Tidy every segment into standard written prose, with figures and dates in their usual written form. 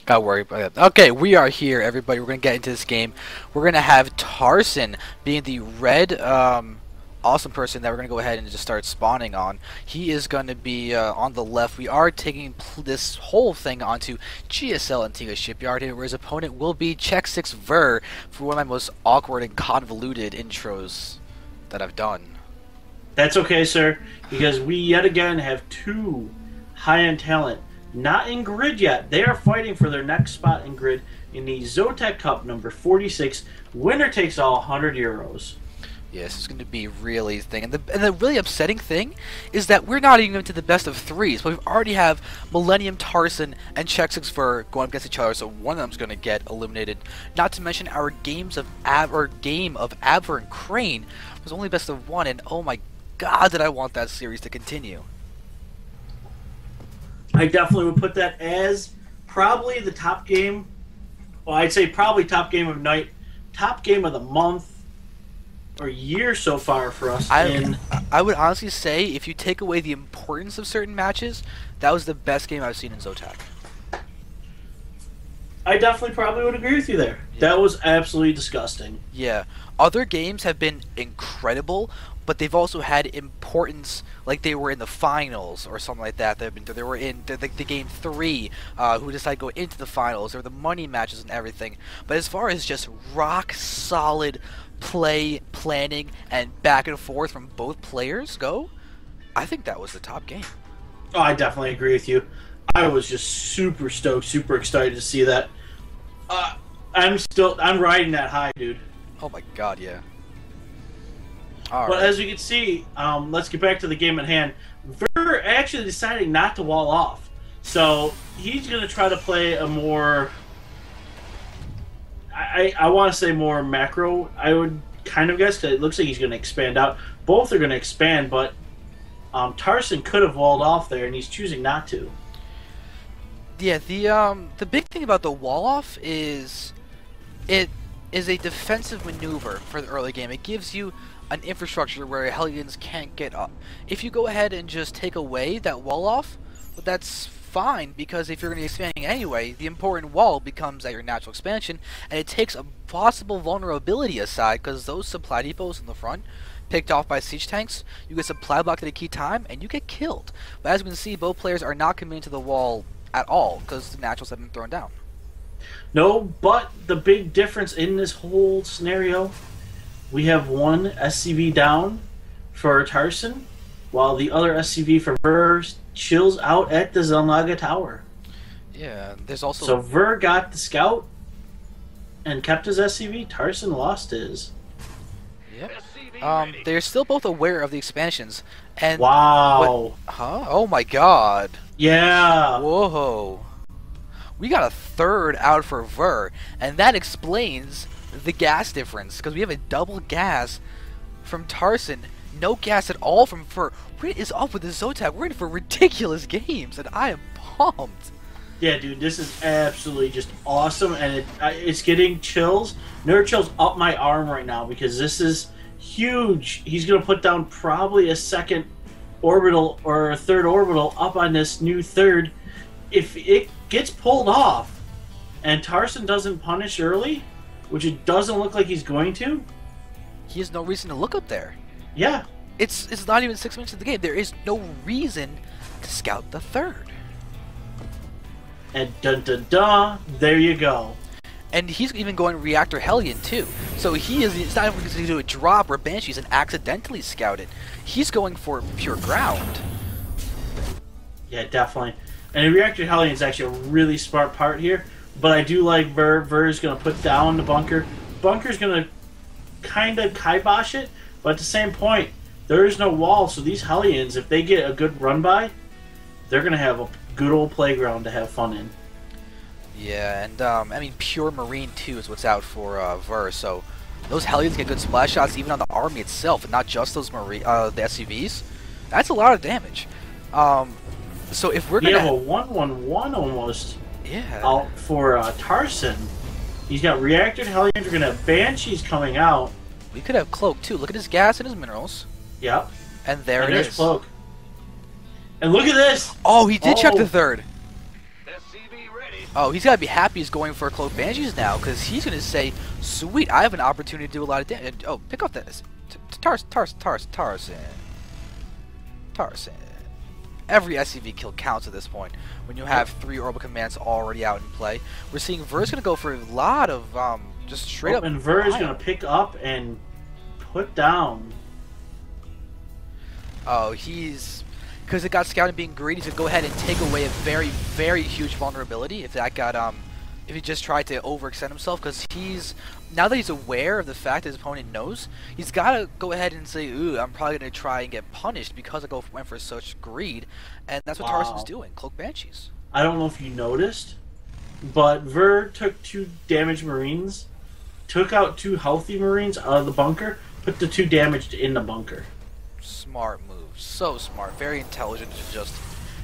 Gotta worry about that. Okay, we are here, everybody. We're gonna get into this game. We're gonna have Tarson being the red, awesome person that we're gonna go ahead and just start spawning on. He is gonna be on the left. We are taking this whole thing onto GSL Antiga Shipyard here, where his opponent will be xSix.Ver for one of my most awkward and convoluted intros that I've done. That's okay, sir, because we yet again have two high-end talent. Not in grid yet. They are fighting for their next spot in grid in the Zotac Cup number 46. Winner takes all, €100. Yes, it's going to be really thing. And the really upsetting thing is that we're not even into the best of threes, but we already have Mill.Tarson and xSix.Ver going against each other, so one of them's going to get eliminated. Not to mention our game of Abver and Crane was only best of one, and oh my god, did I want that series to continue. I definitely would put that as probably the top game. Well, I'd say probably top game of night, top game of the month or year so far for us. I would honestly say, if you take away the importance of certain matches, that was the best game I've seen in Zotac. I definitely probably would agree with you there. Yeah. That was absolutely disgusting. Yeah. Other games have been incredible, but they've also had importance, like they were in the finals or something like that. They were in the game 3, who decided to go into the finals, or the money matches and everything. But as far as just rock solid play, planning, and back and forth from both players go, I think that was the top game. Oh, I definitely agree with you. I was just super stoked, super excited to see that. I'm riding that high, dude. Oh my god, yeah. But as you can see, let's get back to the game at hand. Ver actually deciding not to wall off. So he's going to try to play a more, I want to say more macro, I would kind of guess, because it looks like he's going to expand out. Both are going to expand, but Tarson could have walled off there, and he's choosing not to. Yeah, the big thing about the wall off is it is a defensive maneuver for the early game. It gives you an infrastructure where Hellions can't get up. If you go ahead and just take away that wall off, well, that's fine, because if you're going to be expanding anyway, the important wall becomes at your natural expansion, and it takes a possible vulnerability aside, because those supply depots in the front, picked off by siege tanks, you get supply blocked at a key time, and you get killed. But as we can see, both players are not committing to the wall at all, because the naturals have been thrown down. No, but the big difference in this whole scenario, we have one SCV down for Tarson, while the other SCV for Ver chills out at the Zelnaga Tower. Yeah, there's also... So Ver got the scout and kept his SCV. Tarson lost his. Yep. They're still both aware of the expansions. And wow. Huh? Oh my god. Yeah. Whoa. We got a third out for Ver, and that explains the gas difference, because we have a double gas from Tarson, no gas at all from Ver. What is up with the Zotac? We're in for ridiculous games, and I am pumped. Yeah, dude, this is absolutely just awesome, and it's getting chills, nerve chills up my arm right now, because this is huge. He's going to put down probably a second orbital or a third orbital up on this new third. If it gets pulled off and Tarson doesn't punish early, which it doesn't look like he's going to, he has no reason to look up there. Yeah. It's not even 6 minutes of the game. There is no reason to scout the third. And dun-dun-dun, there you go. And he's even going Reactor Hellion too. So it's not even going to do a drop or Banshees and accidentally scout it. He's going for pure ground. Yeah, definitely. And the Reactor Hellion is actually a really smart part here. But I do like Ver. Ver's going to put down the bunker. Bunker's going to kind of kibosh it. But at the same point, there is no wall. So these Hellions, if they get a good run by, they're going to have a good old playground to have fun in. Yeah, and I mean, pure Marine too is what's out for Ver. So those Hellions get good splash shots even on the army itself, and not just those the SCVs. That's a lot of damage. So if we're gonna have a 1-1-1 almost, yeah, out for Tarson, he's got Reactor Hellions. We're gonna have Banshees coming out. We could have Cloak too. Look at his gas and his minerals. Yep. And there it is. Cloak. And look at this. Oh, he did check the third. SCV ready. Oh, he's gotta be happy he's going for Cloak Banshees now, because he's gonna say, sweet, I have an opportunity to do a lot of damage. Oh, pick up this. Tarson. Every SCV kill counts at this point, when you have 3 orbital commands already out in play. We're seeing Ver's gonna go for a lot of, just straight up... And Ver is gonna pick up and put down. Oh, he's... Because it got scouted being greedy, to go ahead and take away a very, very huge vulnerability if that got, if he just tried to overextend himself, because he's, now that he's aware of the fact that his opponent knows, he's got to go ahead and say, ooh, I'm probably going to try and get punished because I went for such greed, and that's what Tarson's doing, Cloak Banshees. I don't know if you noticed, but Ver took 2 damaged Marines, took out 2 healthy Marines out of the bunker, put the 2 damaged in the bunker. Smart move. So smart, very intelligent to just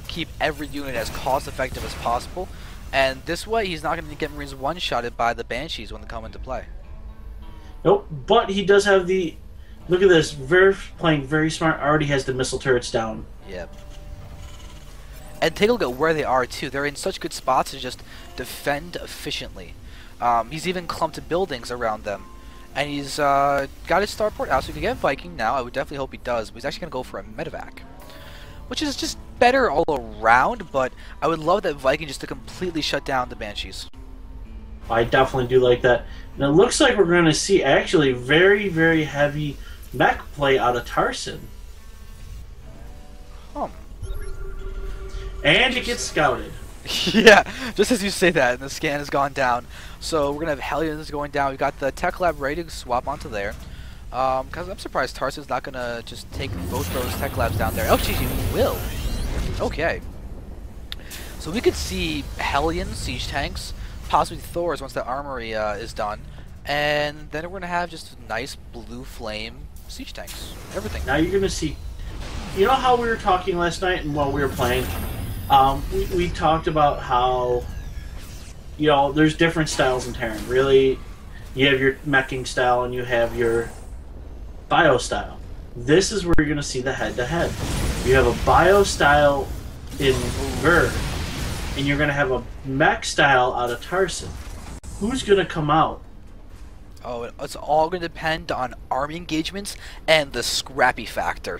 keep every unit as cost effective as possible, and this way he's not going to get Marines one-shotted by the Banshees when they come into play. Nope, but he does have the... Look at this, Ver playing very smart, already has the missile turrets down. Yep. And take a look at where they are too. They're in such good spots to just defend efficiently. He's even clumped buildings around them. And he's got his starport out, so he can get Viking now. I would definitely hope he does, but he's actually going to go for a medevac, which is just better all around, but I would love that Viking just to completely shut down the Banshees. I definitely do like that. And it looks like we're going to see actually very, very heavy mech play out of Tarson. And it gets scouted. Yeah, just as you say that, and the scan has gone down. So we're going to have Hellions going down. We've got the Tech Lab ready to swap onto there. Because I'm surprised Tarson's not going to just take both those Tech Labs down there. Oh, geez, he will. Okay. So we could see Hellions, Siege Tanks, possibly Thors once the Armory is done. And then we're going to have just nice blue flame Siege Tanks. Everything. Now you're going to see... You know how we were talking last night and while we were playing? We talked about how, you know, there's different styles in Terran. Really, you have your meching style and you have your bio style. This is where you're going to see the head-to-head. You have a bio style in Ver, and you're going to have a mech style out of Tarson. Who's going to come out? Oh, it's all going to depend on army engagements and the scrappy factor.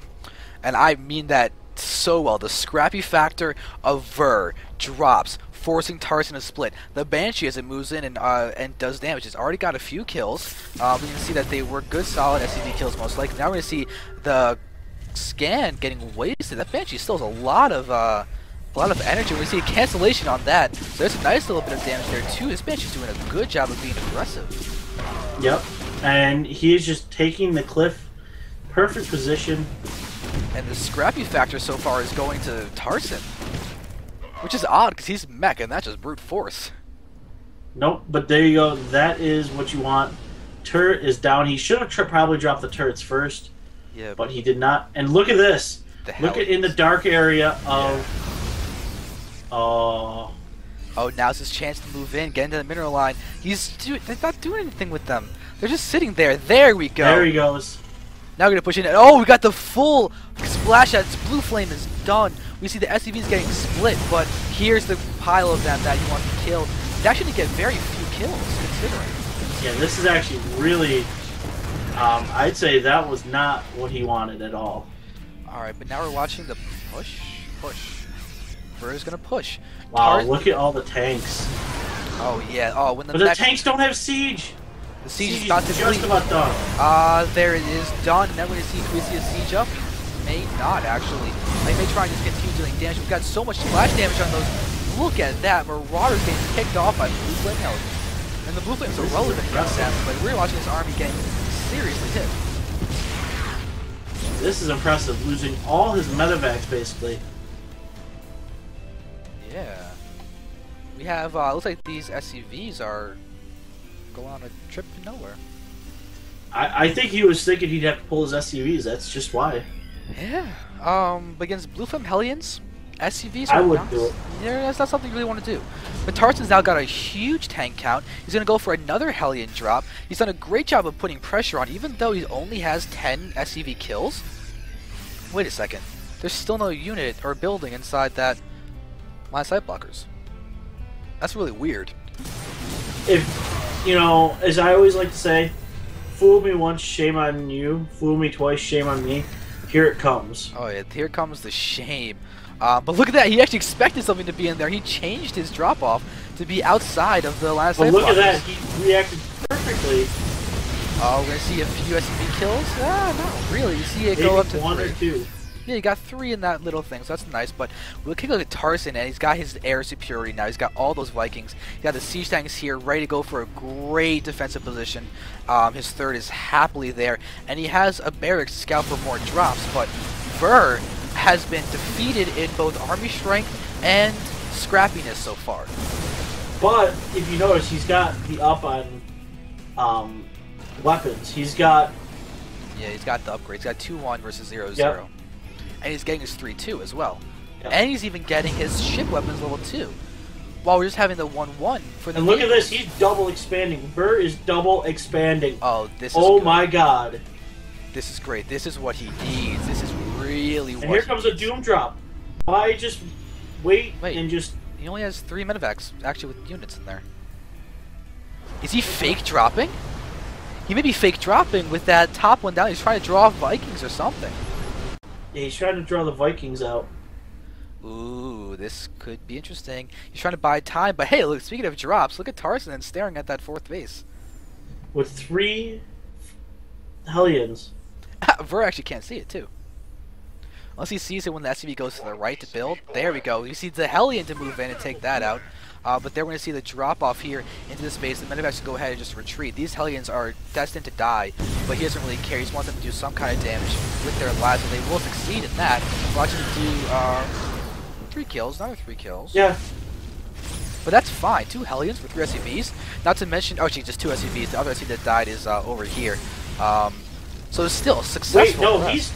And I mean that so well. The scrappy factor of Ver drops, forcing Tarson to split. The Banshee, as it moves in and does damage, it's already got a few kills. We can see that they were good, solid SCV kills most likely. Now we're going to see the scan getting wasted. That Banshee still has a lot of energy. We see a cancellation on that. So there's a nice little bit of damage there too. This Banshee's doing a good job of being aggressive. Yep, and he is just taking the cliff, perfect position. And the scrappy factor so far is going to Tarson, which is odd because he's mech and that's just brute force. Nope, but there you go. That is what you want. Turret is down. He should have probably dropped the turrets first, yeah, but he did not. And look at this. Look at in the dark area of. Oh, now's his chance to move in, get into the mineral line. They're not doing anything with them. They're just sitting there. There we go. There he goes. Now we're going to push in. Oh, we got the full splash out. This blue flame is done. We see the SCVs getting split, but here's the pile of them that he wants to kill. He actually didn't get very few kills, considering. Yeah, this is actually really... I'd say that was not what he wanted at all. Alright, but now we're watching the push. Ver's going to push. Wow, look at all the tanks. Oh, yeah. Oh, when but the tanks don't have siege. The siege is about to just about done. There it is done. Now we're going to see if we see a siege up. May not, actually. They may try and just continue dealing damage. We've got so much splash damage on those. Look at that. Marauders getting picked off by blue flame Hellions. And the blue flames are relevant against them, but we're watching this army getting seriously hit. This is impressive. Losing all his medevacs, basically. Yeah. We have, looks like these SCVs are going on a trip to nowhere. I think he was thinking he'd have to pull his SCVs. That's just why. Yeah. But against blue flame Hellions, SCVs are I would do it. Yeah, that's not something you really want to do. But Tarson's now got a huge tank count. He's going to go for another Hellion drop. He's done a great job of putting pressure on, even though he only has 10 SCV kills. Wait a second. There's still no unit or building inside that line of sight blockers. That's really weird. If, you know, as I always like to say, fool me once, shame on you. Fool me twice, shame on me. Here it comes. Oh yeah, here comes the shame. But look at that, he actually expected something to be in there. He changed his drop-off to be outside of the last But look at that, he reacted perfectly. Oh, we're going to see a few SCV kills? Ah, not really. You see it go up to 1 or 2. Yeah, you got 3 in that little thing, so that's nice. But we'll take a look at Tarson, and he's got his air superiority now. He's got all those Vikings. He's got the siege tanks here, ready to go for a great defensive position. His third is happily there, and he has a barracks to scout for more drops. But Ver has been defeated in both army strength and scrappiness so far. But if you notice, he's got the up on weapons. He's got... Yeah, he's got the upgrade. He's got 2-1 versus 0-0. Yep. And he's getting his 3-2 as well. Yep. And he's even getting his ship weapons level 2. While we're just having the 1-1 for the And look at vehicles. this, he's double expanding. Ver is double expanding. Oh, this is Oh good. my god. This is great. This is what he needs. This is really what And here he comes a needs. Doom drop. Why just wait and just... He only has 3 medevacs, actually, with units in there. Is he fake dropping? He may be fake dropping with that top one down. He's trying to draw Vikings or something. Yeah, he's trying to draw the Vikings out. Ooh, this could be interesting. He's trying to buy time, but hey, look, speaking of drops, look at Tarson and staring at that 4th base. With 3 Hellions. Ver actually can't see it, too. Unless he sees it when the SCV goes to the right to build. There we go. You see the Hellion to move in and take that out. But then we're going to see the drop-off here into the space. The medevacs can go ahead and just retreat. These Hellions are destined to die, but he doesn't really care. He just wants them to do some kind of damage with their lives, and they will succeed in that. We'll actually do 3 kills, another 3 kills. Yeah. But that's fine. 2 Hellions for 3 SCVs. Not to mention, oh, actually, just 2 SCVs. The other SCV that died is over here. So it's still successful. Wait, no, he's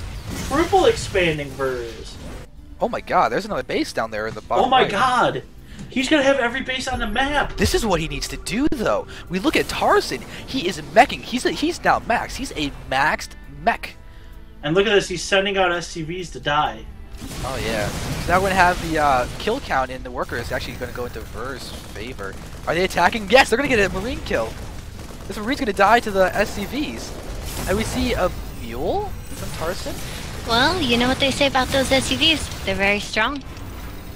triple expanding Vers. Oh my god, there's another base down there in the bottom Oh my right. god! He's gonna have every base on the map! This is what he needs to do, though. We look at Tarson. He is meching. He's now maxed. He's a maxed mech. And look at this, he's sending out SCVs to die. Oh, yeah. So now we're going to have the kill count in the workers actually going to go into Ver's favor. Are they attacking? Yes, they're going to get a Marine kill. This Marine's going to die to the SCVs. And we see a mule from Tarson. Well, you know what they say about those SUVs. They're very strong.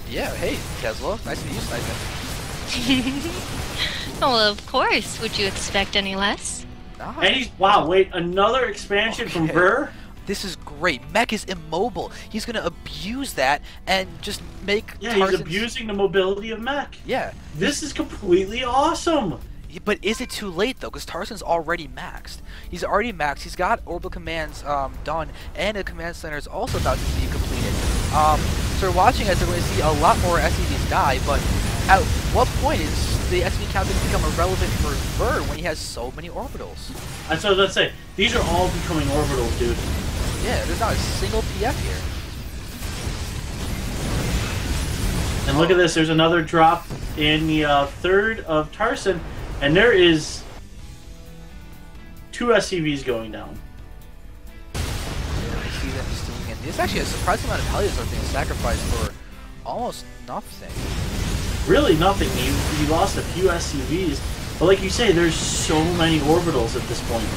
Yeah, hey, Tesla. Nice to meet you, Sniper. Oh, well, of course. Would you expect any less? Nice. And he's... Wow, wait, another expansion from Ver? This is great. Mech is immobile. He's going to abuse that and just make Yeah, Tarson's... he's abusing the mobility of mech. Yeah. This is completely awesome! But is it too late, though? Because Tarson's already maxed. He's already maxed. He's got orbital commands done, and a command center is also about to be completed. So we're watching as we're going to see a lot more SCVs die, but at what point is the SCV count going to become irrelevant for Ver when he has so many orbitals? That's what I was about to say. These are all becoming orbitals, dude. Yeah, there's not a single PF here. And look at this, there's another drop in the third of Tarson, and there is 2 SCVs going down. Yeah, I see them just doing it. There's actually a surprising amount of Hellions are being sacrificed for almost nothing. Really nothing. He lost a few SCVs, but like you say, there's so many orbitals at this point.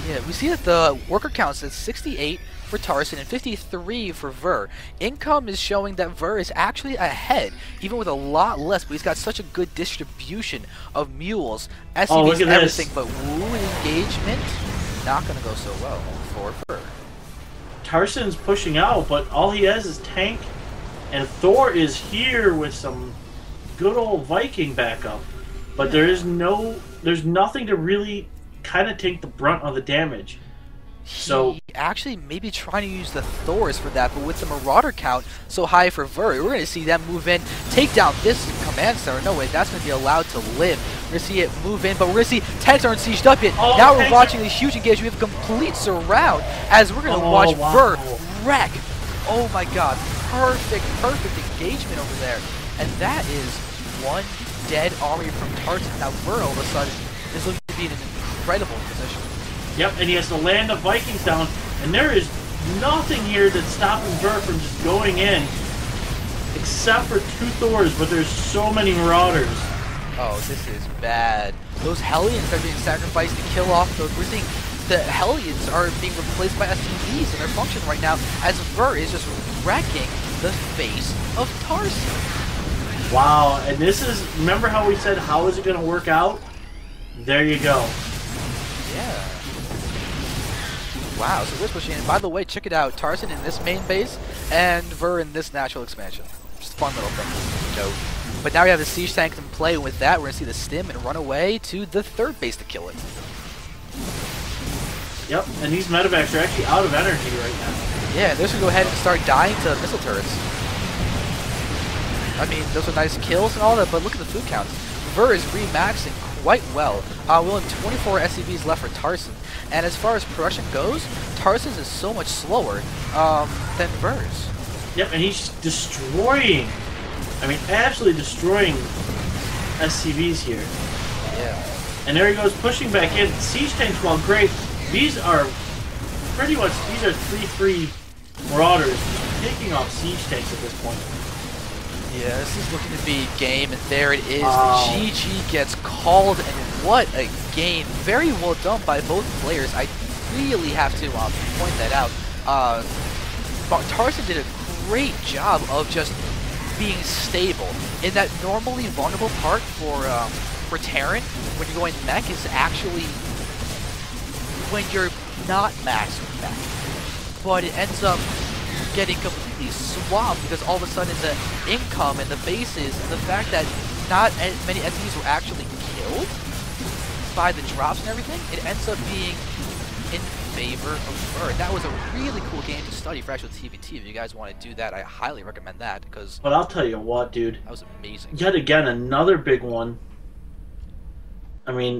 Yeah, we see that the worker count is 68 for Tarson and 53 for Ver. Income is showing that Ver is actually ahead, even with a lot less, but he's got such a good distribution of mules, SCVs, look at everything, this. but woo engagement, not going to go so well for Ver. Tarson's pushing out, but all he has is tank, and Thor is here with some good old Viking backup. But there's nothing to really kind of take the brunt of the damage. So He actually may be trying to use the Thors for that, but with the Marauder count so high for Ver, we're going to see them move in, take down this command center. No way, that's going to be allowed to live. We're going to see it move in, but we're going to see tanks aren't sieged up yet. Oh, now we're tanks watching this huge engagement. We have a complete surround as we're going to watch Ver wreck. Oh my god, perfect engagement over there. And that is one dead army from Tarson. Now Ver all of a sudden is looking to be in an incredible position. yep, and he has to land the Vikings down, and there is nothing here that's stopping Ver from just going in, except for 2 Thors, but there's so many Marauders. Oh, this is bad. Those Hellions are being sacrificed to kill off those. We're seeing the Hellions are being replaced by SCVs in their function right now as Ver is just wrecking the face of Tarson. Wow, and this is, remember how we said, how is it going to work out? There you go. Yeah. Wow, so we're pushing in. By the way, check it out. Tarson in this main base and Ver in this natural expansion. Just a fun little thing. No. But now we have the siege tanks in play, and with that, we're going to see the stim and run away to the third base to kill it. Yep, and these medevacs are actually out of energy right now. Yeah, they're going to go ahead and start dying to missile turrets. I mean, those are nice kills and all that, but look at the food counts. Ver is remaxing quite well. We only have 24 SCVs left for Tarson. And as far as production goes, Tarson's is so much slower than Ver's. Yep, and he's destroying, I mean, absolutely destroying SCVs here. Yeah. And there he goes, pushing back in. Siege tanks, while great, these are pretty much, these are 3-3 Marauders taking off siege tanks at this point. Yeah, this is looking to be game, and there it is. Wow. The GG gets called, and what a game. Very well done by both players. I really have to point that out. Tarson did a great job of just being stable. In that normally vulnerable part for Terran, when you're going mech, is actually when you're not maxed with mech. But it ends up getting completely swamped because all of a sudden the income and the bases and the fact that not as many enemies were actually killed by the drops and everything, it ends up being in favor of Ver. That was a really cool game to study for actual TVT. If you guys want to do that, I highly recommend that because. But I'll tell you what, dude. That was amazing. Yet again, another big one. I mean,